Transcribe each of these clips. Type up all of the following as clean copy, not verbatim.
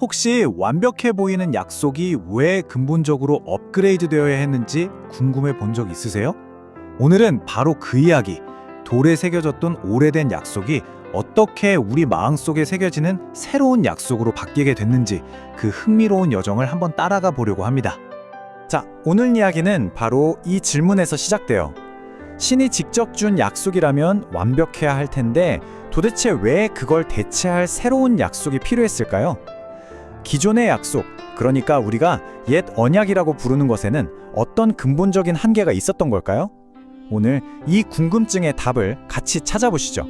혹시 완벽해 보이는 약속이 왜 근본적으로 업그레이드 되어야 했는지 궁금해 본 적 있으세요? 오늘은 바로 그 이야기, 돌에 새겨졌던 오래된 약속이 어떻게 우리 마음속에 새겨지는 새로운 약속으로 바뀌게 됐는지 그 흥미로운 여정을 한번 따라가 보려고 합니다. 자, 오늘 이야기는 바로 이 질문에서 시작돼요. 신이 직접 준 약속이라면 완벽해야 할 텐데 도대체 왜 그걸 대체할 새로운 약속이 필요했을까요? 기존의 약속, 그러니까 우리가 옛 언약이라고 부르는 것에는 어떤 근본적인 한계가 있었던 걸까요? 오늘 이 궁금증의 답을 같이 찾아보시죠.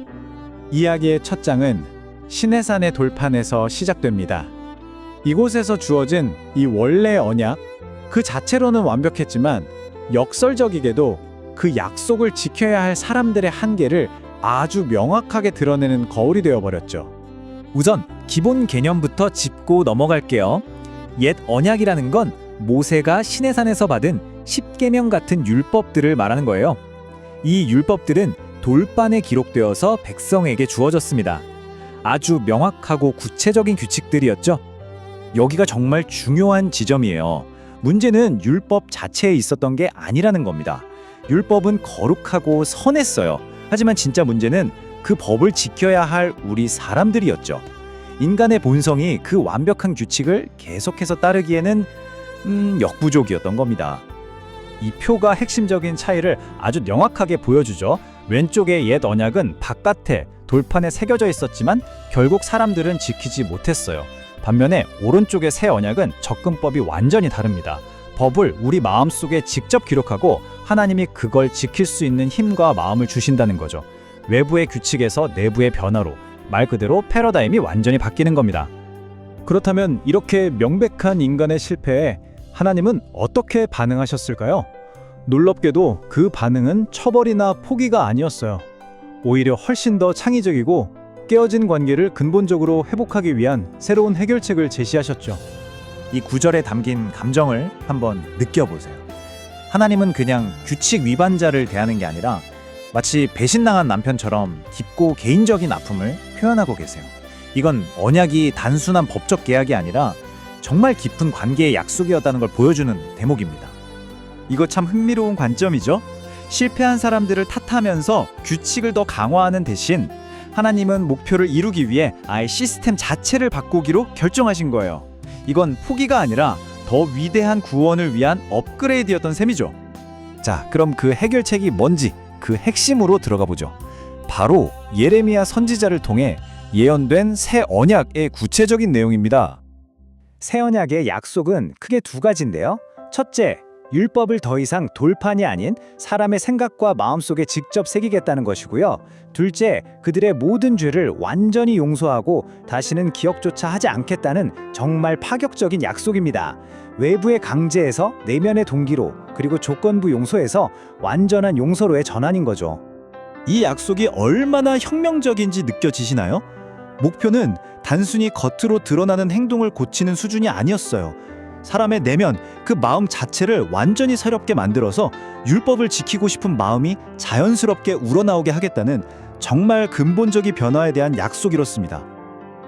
이야기의 첫 장은 시내산의 돌판에서 시작됩니다. 이곳에서 주어진 이 원래 언약, 그 자체로는 완벽했지만 역설적이게도 그 약속을 지켜야 할 사람들의 한계를 아주 명확하게 드러내는 거울이 되어버렸죠. 우선 기본 개념부터 짚고 넘어갈게요. 옛 언약이라는 건 모세가 시내산에서 받은 십계명 같은 율법들을 말하는 거예요. 이 율법들은 돌판에 기록되어서 백성에게 주어졌습니다. 아주 명확하고 구체적인 규칙들이었죠. 여기가 정말 중요한 지점이에요. 문제는 율법 자체에 있었던 게 아니라는 겁니다. 율법은 거룩하고 선했어요. 하지만 진짜 문제는 그 법을 지켜야 할 우리 사람들이었죠. 인간의 본성이 그 완벽한 규칙을 계속해서 따르기에는 역부족이었던 겁니다. 이 표가 핵심적인 차이를 아주 명확하게 보여주죠. 왼쪽의 옛 언약은 바깥에 돌판에 새겨져 있었지만 결국 사람들은 지키지 못했어요. 반면에 오른쪽의 새 언약은 접근법이 완전히 다릅니다. 법을 우리 마음속에 직접 기록하고 하나님이 그걸 지킬 수 있는 힘과 마음을 주신다는 거죠. 외부의 규칙에서 내부의 변화로, 말 그대로 패러다임이 완전히 바뀌는 겁니다. 그렇다면 이렇게 명백한 인간의 실패에 하나님은 어떻게 반응하셨을까요? 놀랍게도 그 반응은 처벌이나 포기가 아니었어요. 오히려 훨씬 더 창의적이고 깨어진 관계를 근본적으로 회복하기 위한 새로운 해결책을 제시하셨죠. 이 구절에 담긴 감정을 한번 느껴보세요. 하나님은 그냥 규칙 위반자를 대하는 게 아니라 마치 배신당한 남편처럼 깊고 개인적인 아픔을 표현하고 계세요. 이건 언약이 단순한 법적 계약이 아니라 정말 깊은 관계의 약속이었다는 걸 보여주는 대목입니다. 이거 참 흥미로운 관점이죠? 실패한 사람들을 탓하면서 규칙을 더 강화하는 대신 하나님은 목표를 이루기 위해 아예 시스템 자체를 바꾸기로 결정하신 거예요. 이건 포기가 아니라 더 위대한 구원을 위한 업그레이드였던 셈이죠. 자, 그럼 그 해결책이 뭔지 그 핵심으로 들어가 보죠. 바로 예레미야 선지자를 통해 예언된 새 언약의 구체적인 내용입니다. 새 언약의 약속은 크게 두 가지인데요. 첫째, 율법을 더 이상 돌판이 아닌 사람의 생각과 마음속에 직접 새기겠다는 것이고요. 둘째, 그들의 모든 죄를 완전히 용서하고 다시는 기억조차 하지 않겠다는 정말 파격적인 약속입니다. 외부의 강제에서 내면의 동기로, 그리고 조건부 용서에서 완전한 용서로의 전환인 거죠. 이 약속이 얼마나 혁명적인지 느껴지시나요? 목표는 단순히 겉으로 드러나는 행동을 고치는 수준이 아니었어요. 사람의 내면, 그 마음 자체를 완전히 새롭게 만들어서 율법을 지키고 싶은 마음이 자연스럽게 우러나오게 하겠다는 정말 근본적인 변화에 대한 약속이었습니다.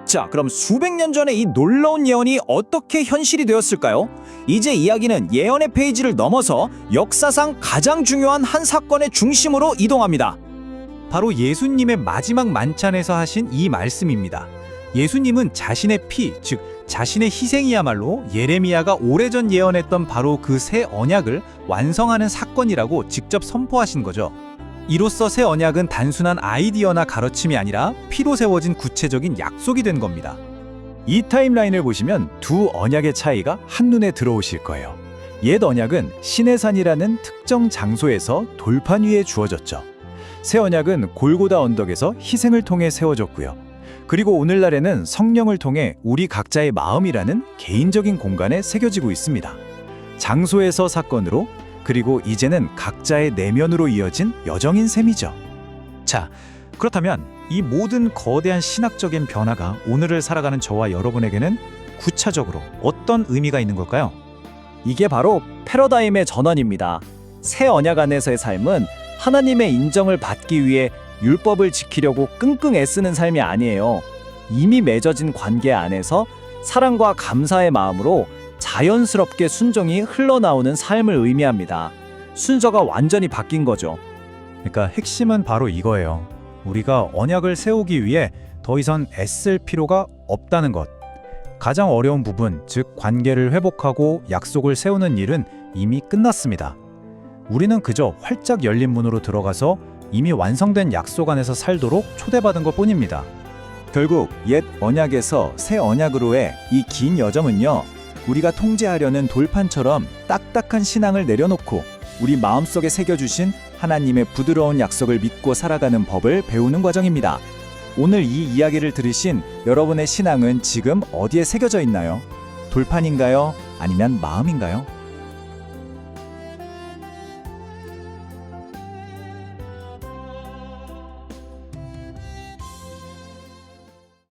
자, 그럼 수백 년 전에 이 놀라운 예언이 어떻게 현실이 되었을까요? 이제 이야기는 예언의 페이지를 넘어서 역사상 가장 중요한 한 사건의 중심으로 이동합니다. 바로 예수님의 마지막 만찬에서 하신 이 말씀입니다. 예수님은 자신의 피, 즉 자신의 희생이야말로 예레미야가 오래전 예언했던 바로 그 새 언약을 완성하는 사건이라고 직접 선포하신 거죠. 이로써 새 언약은 단순한 아이디어나 가르침이 아니라 피로 세워진 구체적인 약속이 된 겁니다. 이 타임라인을 보시면 두 언약의 차이가 한눈에 들어오실 거예요. 옛 언약은 시내산이라는 특정 장소에서 돌판 위에 주어졌죠. 새 언약은 골고다 언덕에서 희생을 통해 세워졌고요. 그리고 오늘날에는 성령을 통해 우리 각자의 마음이라는 개인적인 공간에 새겨지고 있습니다. 장소에서 사건으로, 그리고 이제는 각자의 내면으로 이어진 여정인 셈이죠. 자, 그렇다면 이 모든 거대한 신학적인 변화가 오늘을 살아가는 저와 여러분에게는 구체적으로 어떤 의미가 있는 걸까요? 이게 바로 패러다임의 전환입니다. 새 언약 안에서의 삶은 하나님의 인정을 받기 위해 율법을 지키려고 끙끙 애쓰는 삶이 아니에요. 이미 맺어진 관계 안에서 사랑과 감사의 마음으로 자연스럽게 순종이 흘러나오는 삶을 의미합니다. 순서가 완전히 바뀐 거죠. 그러니까 핵심은 바로 이거예요. 우리가 언약을 세우기 위해 더 이상 애쓸 필요가 없다는 것. 가장 어려운 부분, 즉 관계를 회복하고 약속을 세우는 일은 이미 끝났습니다. 우리는 그저 활짝 열린 문으로 들어가서 이미 완성된 약속 안에서 살도록 초대받은 것 뿐입니다. 결국 옛 언약에서 새 언약으로의 이 긴 여정은요, 우리가 통제하려는 돌판처럼 딱딱한 신앙을 내려놓고 우리 마음속에 새겨주신 하나님의 부드러운 약속을 믿고 살아가는 법을 배우는 과정입니다. 오늘 이 이야기를 들으신 여러분의 신앙은 지금 어디에 새겨져 있나요? 돌판인가요? 아니면 마음인가요?